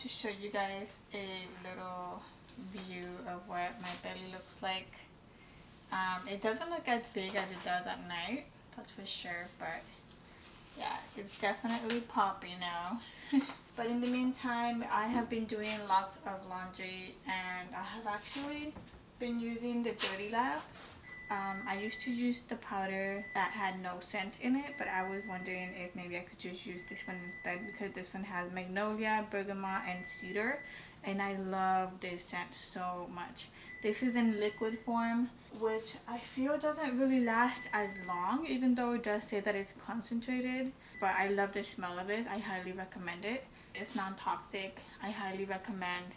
To show you guys a little view of what my belly looks like. It doesn't look as big as it does at night, that's for sure, but yeah, it's definitely popping now. But in the meantime, I have been doing lots of laundry, and I have actually been using the Dirty Lab. I used to use the powder that had no scent in it, but I was wondering if maybe I could just use this one instead, because this one has magnolia, bergamot, and cedar, and I love this scent so much. This is in liquid form, which I feel doesn't really last as long, even though it does say that it's concentrated, but I love the smell of it. I highly recommend it. It's non-toxic. I highly recommend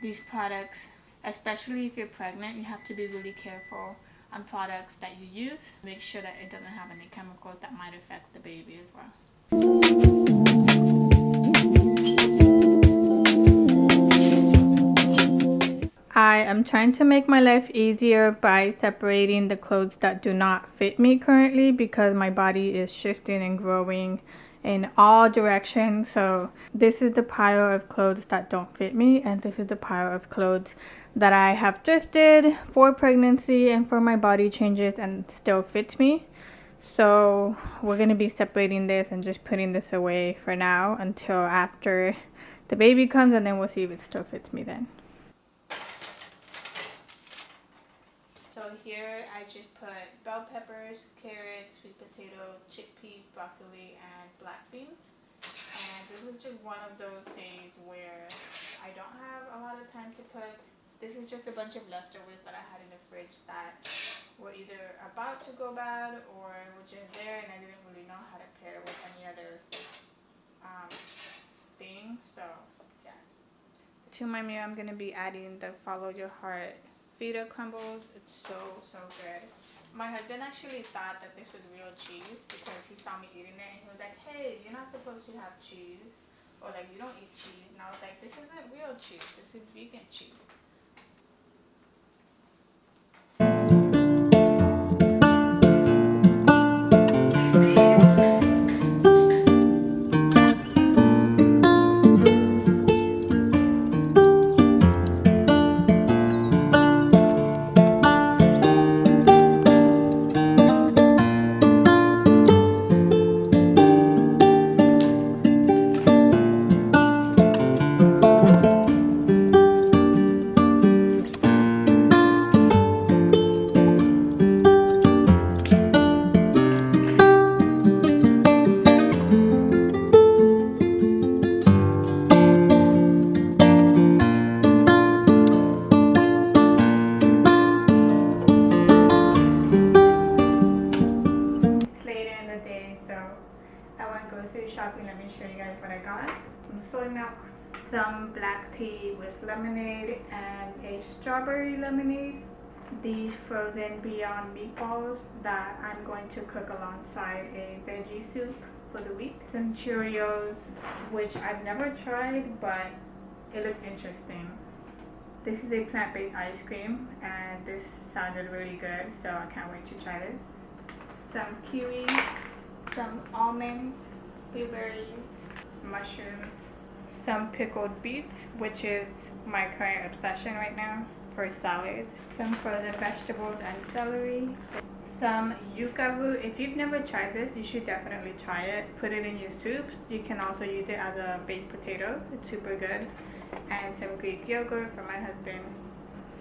these products, especially if you're pregnant. You have to be really careful on products that you use. Make sure that it doesn't have any chemicals that might affect the baby as well. I am trying to make my life easier by separating the clothes that do not fit me currently, because my body is shifting and growing in all directions. So this is the pile of clothes that don't fit me, and this is the pile of clothes that I have thrifted for pregnancy and for my body changes and still fits me. So we're going to be separating this and just putting this away for now until after the baby comes, and then we'll see if it still fits me then. So here I just put bell peppers, carrots, sweet potato, chickpeas, broccoli, and black beans. And this was just one of those days where I don't have a lot of time to cook. This is just a bunch of leftovers that I had in the fridge that were either about to go bad or were just there, and I didn't really know how to pair with any other thing. So yeah. To my meal, I'm gonna be adding the Follow Your Heart Feta crumbles. It's so good. My husband actually thought that this was real cheese because he saw me eating it, and he was like, "Hey, you're not supposed to have cheese, or like you don't eat cheese." And I was like, "This isn't real cheese. This is vegan cheese." Shopping. Let me show you guys what I got. Some soy milk, some black tea with lemonade, and a strawberry lemonade. These frozen Beyond meatballs that I'm going to cook alongside a veggie soup for the week. Some Cheerios, which I've never tried, but it looked interesting. This is a plant-based ice cream, and this sounded really good, so I can't wait to try this. Some kiwis, some almonds, blueberries, mushrooms, some pickled beets, which is my current obsession right now for salad, some frozen vegetables and celery, some yuca root. If you've never tried this, you should definitely try it. Put it in your soups. You can also use it as a baked potato. It's super good. And some Greek yogurt for my husband.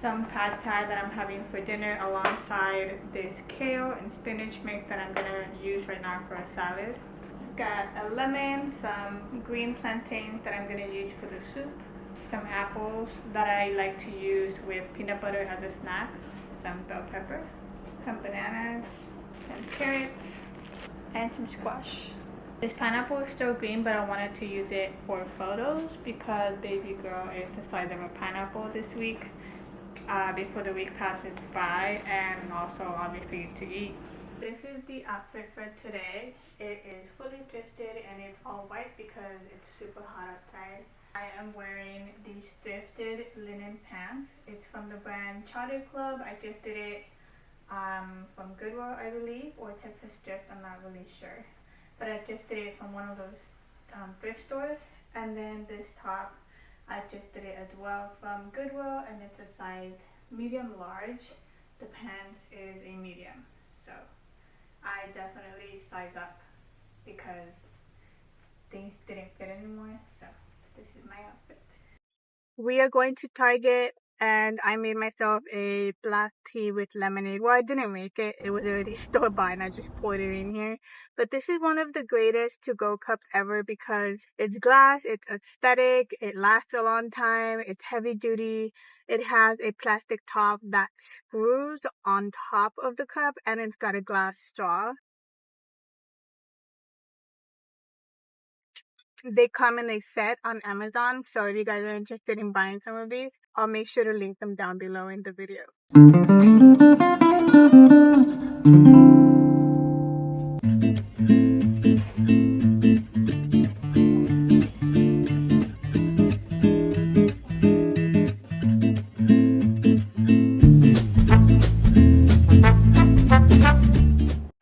Some pad thai that I'm having for dinner alongside this kale and spinach mix that I'm gonna use right now for a salad. Got a lemon, some green plantains that I'm gonna use for the soup, some apples that I like to use with peanut butter as a snack, some bell pepper, some bananas, some carrots, and some squash. This pineapple is still green, but I wanted to use it for photos because baby girl is the size of a pineapple this week, before the week passes by, and also obviously to eat. This is the outfit for today. It is fully thrifted and it's all white because it's super hot outside. I am wearing these thrifted linen pants. It's from the brand Charter Club. I thrifted it from Goodwill, I believe, or Texas Thrift, I'm not really sure. But I thrifted it from one of those thrift stores. And then this top, I thrifted it as well from Goodwill, and it's a size medium large. The pants is a medium. So I definitely size up because things didn't fit anymore. So this is my outfit. We are going to Target, and I made myself a black tea with lemonade. Well, I didn't make it. It was already store-bought and I just poured it in here. But this is one of the greatest to-go cups ever because it's glass, it's aesthetic, it lasts a long time, it's heavy duty. It has a plastic top that screws on top of the cup, and it's got a glass straw. They come in a set on Amazon, so if you guys are interested in buying some of these, I'll make sure to link them down below in the video.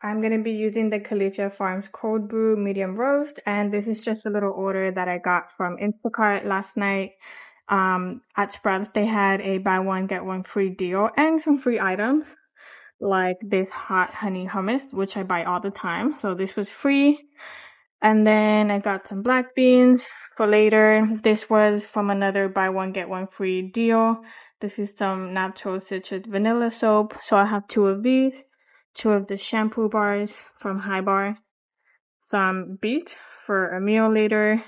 I'm going to be using the Califia Farms Cold Brew Medium Roast, and this is just a little order that I got from Instacart last night. At Sprouts, they had a buy one, get one free deal and some free items like this hot honey hummus, which I buy all the time. So this was free. And then I got some black beans for later. This was from another buy one, get one free deal. This is some natural citrus vanilla soap. So I have 2 of these. 2 of the shampoo bars from High Bar, some beet for a meal later.